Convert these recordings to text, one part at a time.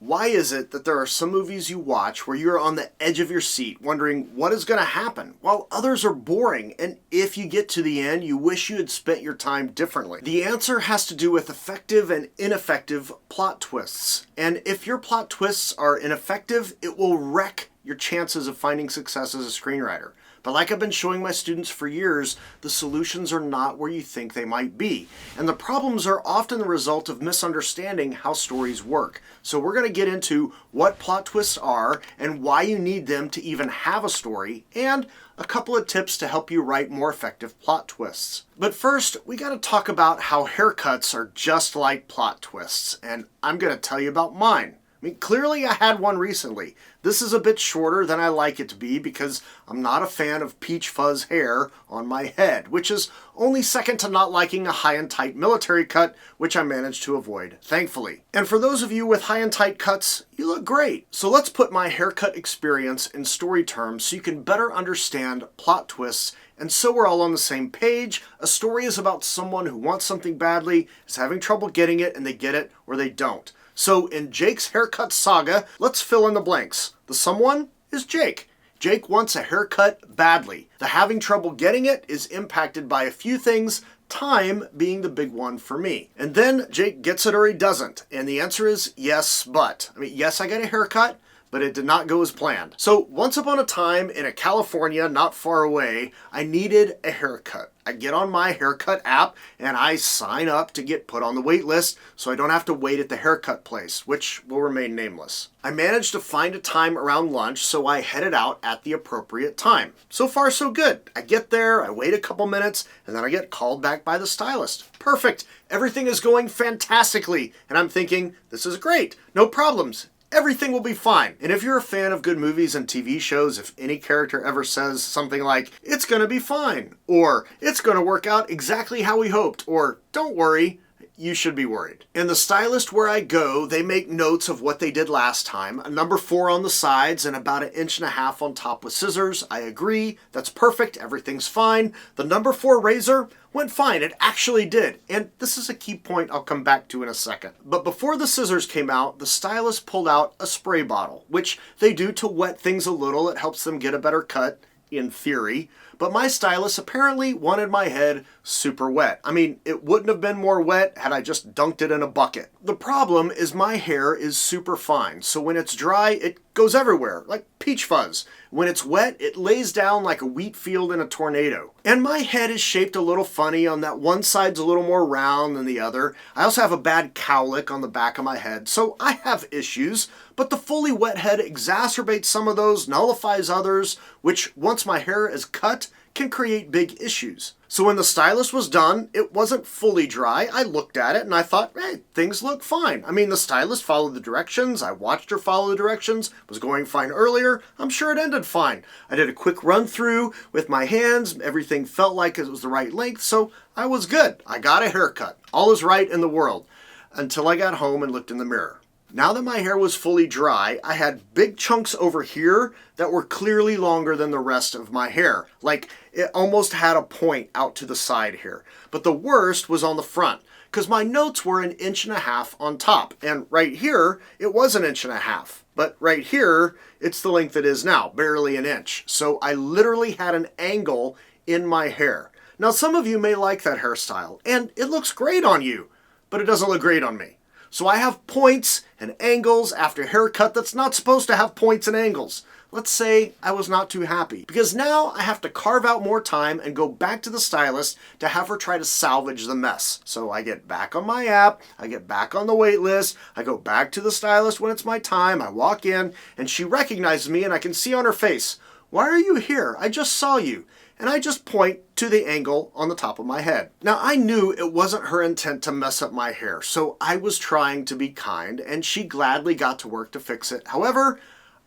Why is it that there are some movies you watch where you're on the edge of your seat wondering what is going to happen, while others are boring, and if you get to the end, you wish you had spent your time differently? The answer has to do with effective and ineffective plot twists. And if your plot twists are ineffective, it will wreck your chances of finding success as a screenwriter. But like I've been showing my students for years, the solutions are not where you think they might be. And the problems are often the result of misunderstanding how stories work. So we're going to get into what plot twists are and why you need them to even have a story, and a couple of tips to help you write more effective plot twists. But first, we got to talk about how haircuts are just like plot twists, and I'm going to tell you about mine. I mean, clearly I had one recently. This is a bit shorter than I like it to be because I'm not a fan of peach fuzz hair on my head, which is only second to not liking a high and tight military cut, which I managed to avoid, thankfully. And for those of you with high and tight cuts, you look great. So let's put my haircut experience in story terms so you can better understand plot twists, and so we're all on the same page. A story is about someone who wants something badly, is having trouble getting it, and they get it or they don't. So in Jake's haircut saga, let's fill in the blanks. The someone is Jake. Jake wants a haircut badly. The having trouble getting it is impacted by a few things, time being the big one for me. And then Jake gets it or he doesn't. And the answer is yes, but. I mean, yes, I got a haircut, but it did not go as planned. So once upon a time in a California not far away, I needed a haircut. I get on my haircut app and I sign up to get put on the wait list so I don't have to wait at the haircut place, which will remain nameless. I managed to find a time around lunch, so I headed out at the appropriate time. So far, so good. I get there, I wait a couple minutes, and then I get called back by the stylist. Perfect. Everything is going fantastically. And I'm thinking, this is great. No problems. Everything will be fine. And if you're a fan of good movies and TV shows, if any character ever says something like, it's gonna be fine, or it's gonna work out exactly how we hoped, or don't worry, you should be worried. And the stylist where I go, they make notes of what they did last time. A number 4 on the sides and about 1.5 inches on top with scissors. I agree. That's perfect. Everything's fine. The number 4 razor went fine. It actually did. And this is a key point I'll come back to in a second. But before the scissors came out, the stylist pulled out a spray bottle, which they do to wet things a little. It helps them get a better cut, in theory. But my stylist apparently wanted my head super wet. I mean, it wouldn't have been more wet had I just dunked it in a bucket. The problem is my hair is super fine, so when it's dry, it goes everywhere, like peach fuzz. When it's wet, it lays down like a wheat field in a tornado. And my head is shaped a little funny on that one side's a little more round than the other. I also have a bad cowlick on the back of my head, so I have issues, but the fully wet head exacerbates some of those, nullifies others, which once my hair is cut, can create big issues. So when the stylist was done, it wasn't fully dry. I looked at it and I thought, hey, things look fine. I mean, the stylist followed the directions. I watched her follow the directions. It was going fine earlier. I'm sure it ended fine. I did a quick run through with my hands. Everything felt like it was the right length, so I was good. I got a haircut. All is right in the world. Until I got home and looked in the mirror. Now that my hair was fully dry, I had big chunks over here that were clearly longer than the rest of my hair. Like, it almost had a point out to the side here. But the worst was on the front, because my notes were 1.5 inches on top. And right here, it was 1.5 inches. But right here, it's the length it is now, barely 1 inch. So I literally had an angle in my hair. Now, some of you may like that hairstyle, and it looks great on you, but it doesn't look great on me. So I have points and angles after haircut that's not supposed to have points and angles. Let's say I was not too happy, because now I have to carve out more time and go back to the stylist to have her try to salvage the mess. So I get back on my app, I get back on the wait list, I go back to the stylist when it's my time, I walk in, and she recognizes me and I can see on her face, why are you here? I just saw you. And I just point to the angle on the top of my head. Now, I knew it wasn't her intent to mess up my hair, so I was trying to be kind, and she gladly got to work to fix it. However,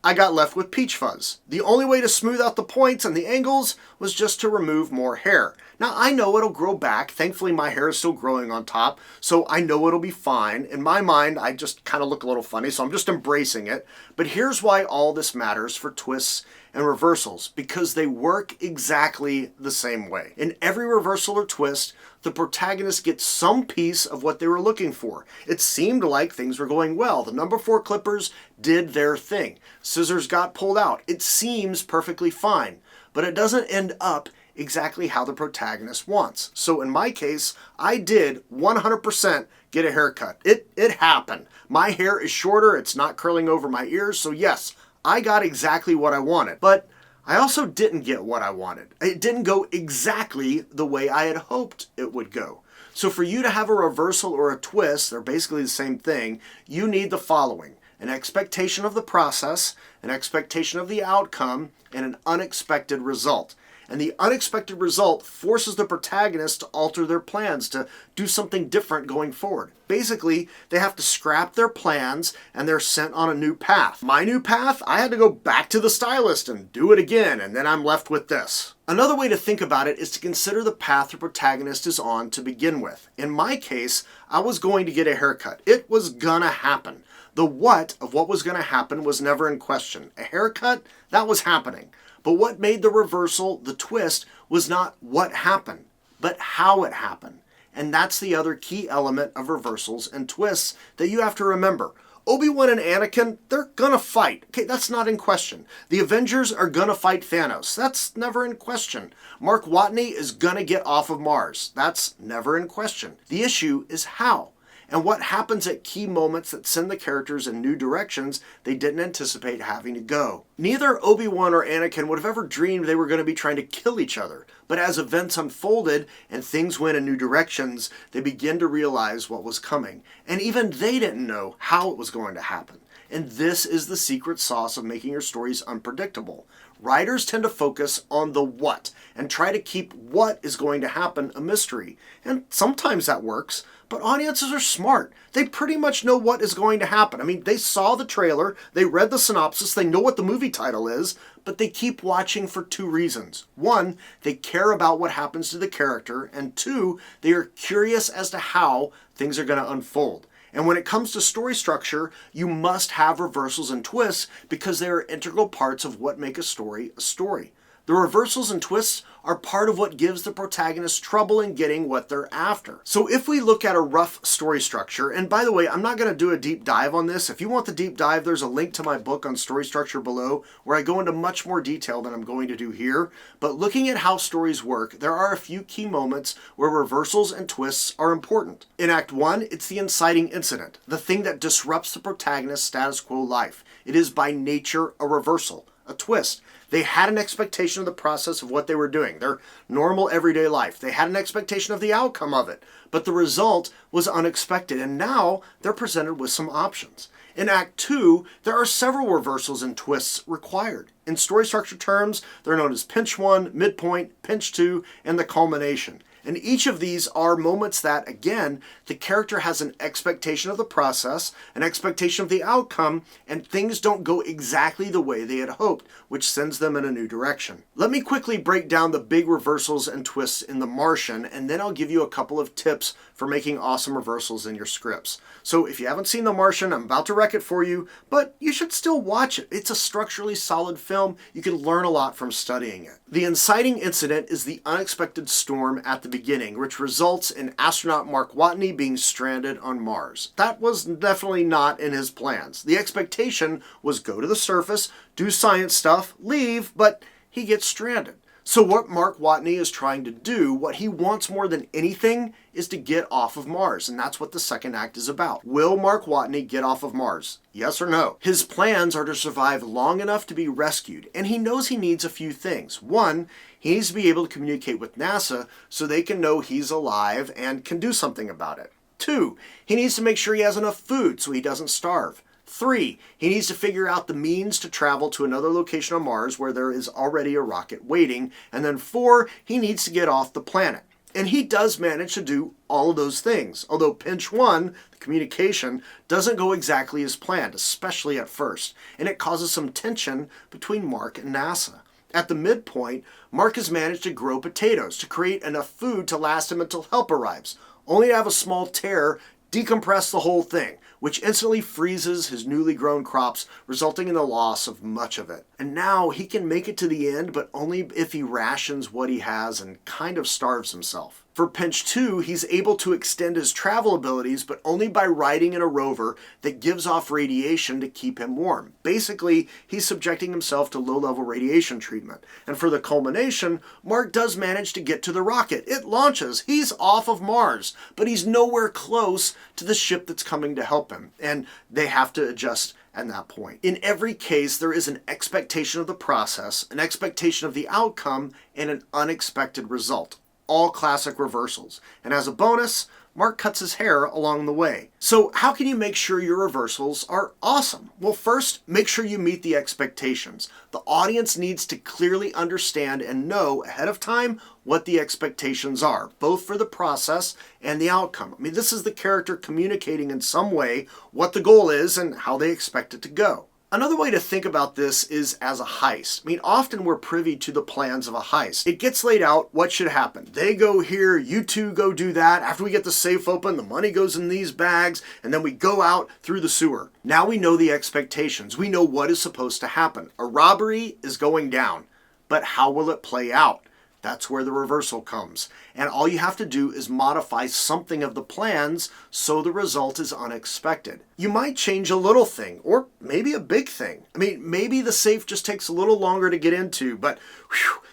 I got left with peach fuzz. The only way to smooth out the points and the angles was just to remove more hair. Now, I know it'll grow back. Thankfully, my hair is still growing on top, so I know it'll be fine. In my mind, I just kind of look a little funny, so I'm just embracing it. But here's why all this matters for twists and reversals because they work exactly the same way. In every reversal or twist, the protagonist gets some piece of what they were looking for. It seemed like things were going well. The number 4 Clippers did their thing. Scissors got pulled out. It seems perfectly fine, but it doesn't end up exactly how the protagonist wants. So in my case, I did 100% get a haircut. It happened. My hair is shorter. It's not curling over my ears. So yes, I got exactly what I wanted. But I also didn't get what I wanted. It didn't go exactly the way I had hoped it would go. So for you to have a reversal or a twist, they're basically the same thing, you need the following: an expectation of the process, an expectation of the outcome, and an unexpected result. And the unexpected result forces the protagonist to alter their plans, to do something different going forward. Basically, they have to scrap their plans and they're sent on a new path. My new path, I had to go back to the stylist and do it again, and then I'm left with this. Another way to think about it is to consider the path the protagonist is on to begin with. In my case, I was going to get a haircut. It was gonna happen. The what of what was gonna happen was never in question. A haircut, that was happening. But what made the reversal, the twist, was not what happened, but how it happened. And that's the other key element of reversals and twists that you have to remember. Obi-Wan and Anakin, they're gonna fight. Okay, that's not in question. The Avengers are gonna fight Thanos. That's never in question. Mark Watney is gonna get off of Mars. That's never in question. The issue is how. And what happens at key moments that send the characters in new directions they didn't anticipate having to go. Neither Obi-Wan or Anakin would have ever dreamed they were going to be trying to kill each other. But as events unfolded and things went in new directions, they began to realize what was coming. And even they didn't know how it was going to happen. And this is the secret sauce of making your stories unpredictable. Writers tend to focus on the what and try to keep what is going to happen a mystery. And sometimes that works, but audiences are smart. They pretty much know what is going to happen. I mean, they saw the trailer, they read the synopsis, they know what the movie title is, but they keep watching for 2 reasons. 1, they care about what happens to the character, and 2, they are curious as to how things are going to unfold. And when it comes to story structure, you must have reversals and twists because they are integral parts of what make a story a story. The reversals and twists are part of what gives the protagonist trouble in getting what they're after. So if we look at a rough story structure, and by the way, I'm not going to do a deep dive on this. If you want the deep dive, there's a link to my book on story structure below where I go into much more detail than I'm going to do here. But looking at how stories work, there are a few key moments where reversals and twists are important. In Act 1, it's the inciting incident, the thing that disrupts the protagonist's status quo life. It is by nature a reversal, a twist. They had an expectation of the process of what they were doing, their normal everyday life. They had an expectation of the outcome of it, but the result was unexpected, and now they're presented with some options. In Act 2, there are several reversals and twists required. In story structure terms, they're known as pinch 1, midpoint, pinch 2, and the culmination. And each of these are moments that, again, the character has an expectation of the process, an expectation of the outcome, and things don't go exactly the way they had hoped, which sends them in a new direction. Let me quickly break down the big reversals and twists in The Martian, and then I'll give you a couple of tips for making awesome reversals in your scripts. So if you haven't seen The Martian, I'm about to wreck it for you, but you should still watch it. It's a structurally solid film. You can learn a lot from studying it. The inciting incident is the unexpected storm at the beginning, which results in astronaut Mark Watney being stranded on Mars. That was definitely not in his plans. The expectation was go to the surface, do science stuff, leave, but he gets stranded. So what Mark Watney is trying to do, what he wants more than anything, is to get off of Mars, and that's what the second act is about. Will Mark Watney get off of Mars? Yes or no? His plans are to survive long enough to be rescued, and he knows he needs a few things. 1, he needs to be able to communicate with NASA so they can know he's alive and can do something about it. 2, he needs to make sure he has enough food so he doesn't starve. 3, he needs to figure out the means to travel to another location on Mars where there is already a rocket waiting. And then 4, he needs to get off the planet. And he does manage to do all of those things, although pinch 1, the communication, doesn't go exactly as planned, especially at first, and it causes some tension between Mark and NASA. At the midpoint, Mark has managed to grow potatoes to create enough food to last him until help arrives, only to have a small tear decompress the whole thing, which instantly freezes his newly grown crops, resulting in the loss of much of it. And now he can make it to the end, but only if he rations what he has and kind of starves himself. For Pinch 2, he's able to extend his travel abilities, but only by riding in a rover that gives off radiation to keep him warm. Basically, he's subjecting himself to low-level radiation treatment. And for the culmination, Mark does manage to get to the rocket. It launches. He's off of Mars, but he's nowhere close to the ship that's coming to help him. And they have to adjust at that point. In every case, there is an expectation of the process, an expectation of the outcome, and an unexpected result. All classic reversals. And as a bonus, Mark cuts his hair along the way. So how can you make sure your reversals are awesome? Well, first, make sure you meet the expectations. The audience needs to clearly understand and know ahead of time what the expectations are, both for the process and the outcome. I mean, this is the character communicating in some way what the goal is and how they expect it to go. Another way to think about this is as a heist. I mean, often we're privy to the plans of a heist. It gets laid out what should happen. They go here, you two go do that. After we get the safe open, the money goes in these bags, and then we go out through the sewer. Now we know the expectations. We know what is supposed to happen. A robbery is going down, but how will it play out? That's where the reversal comes. And all you have to do is modify something of the plans so the result is unexpected. You might change a little thing, or maybe a big thing. I mean, maybe the safe just takes a little longer to get into, but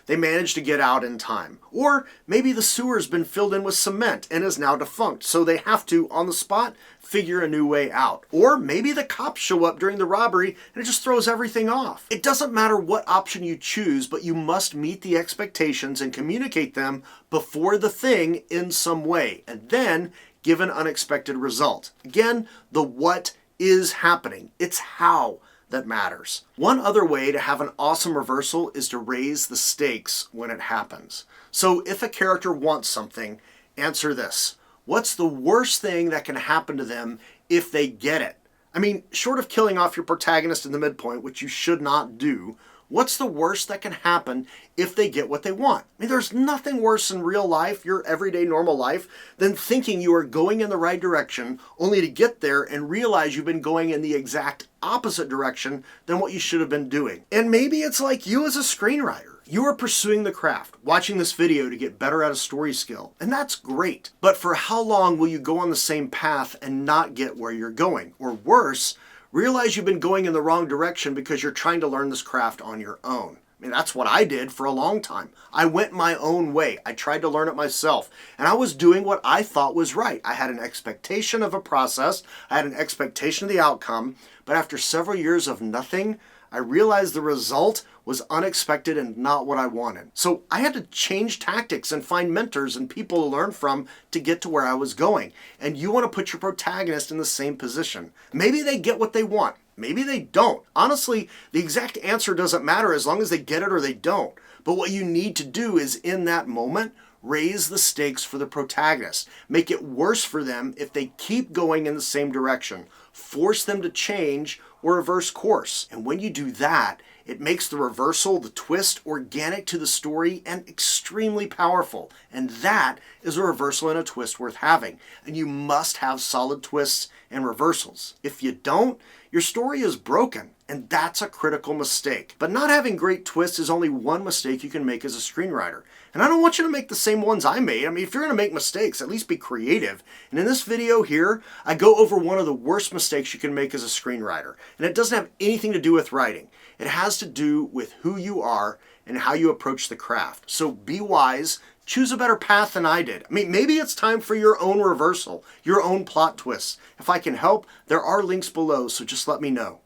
they managed to get out in time. Or maybe the sewer's been filled in with cement and is now defunct, so they have to, on the spot, figure a new way out. Or maybe the cops show up during the robbery and it just throws everything off. It doesn't matter what option you choose, but you must meet the expectations and communicate them before the thing in some way, and then give an unexpected result. Again, the what is happening. It's how that matters. One other way to have an awesome reversal is to raise the stakes when it happens. So if a character wants something, answer this. What's the worst thing that can happen to them if they get it? I mean, short of killing off your protagonist in the midpoint, which you should not do, what's the worst that can happen if they get what they want? I mean, there's nothing worse in real life, your everyday normal life, than thinking you are going in the right direction only to get there and realize you've been going in the exact opposite direction than what you should have been doing. And maybe it's like you as a screenwriter. You are pursuing the craft, watching this video to get better at a story skill, and that's great. But for how long will you go on the same path and not get where you're going? Or worse, realize you've been going in the wrong direction because you're trying to learn this craft on your own. I mean, that's what I did for a long time. I went my own way. I tried to learn it myself, and I was doing what I thought was right. I had an expectation of a process. I had an expectation of the outcome, but after several years of nothing, I realized the result was unexpected and not what I wanted. So I had to change tactics and find mentors and people to learn from to get to where I was going. And you want to put your protagonist in the same position. Maybe they get what they want. Maybe they don't. Honestly, the exact answer doesn't matter as long as they get it or they don't. But what you need to do is, in that moment, raise the stakes for the protagonist. Make it worse for them if they keep going in the same direction. Force them to change or reverse course. And when you do that, it makes the reversal, the twist, organic to the story and extremely powerful. And that is a reversal and a twist worth having. And you must have solid twists and reversals. If you don't, your story is broken. And that's a critical mistake. But not having great twists is only one mistake you can make as a screenwriter. And I don't want you to make the same ones I made. I mean, if you're going to make mistakes, at least be creative. And in this video here, I go over one of the worst mistakes you can make as a screenwriter. And it doesn't have anything to do with writing. It has to do with who you are and how you approach the craft. So be wise. Choose a better path than I did. I mean, maybe it's time for your own reversal, your own plot twists. If I can help, there are links below, so just let me know.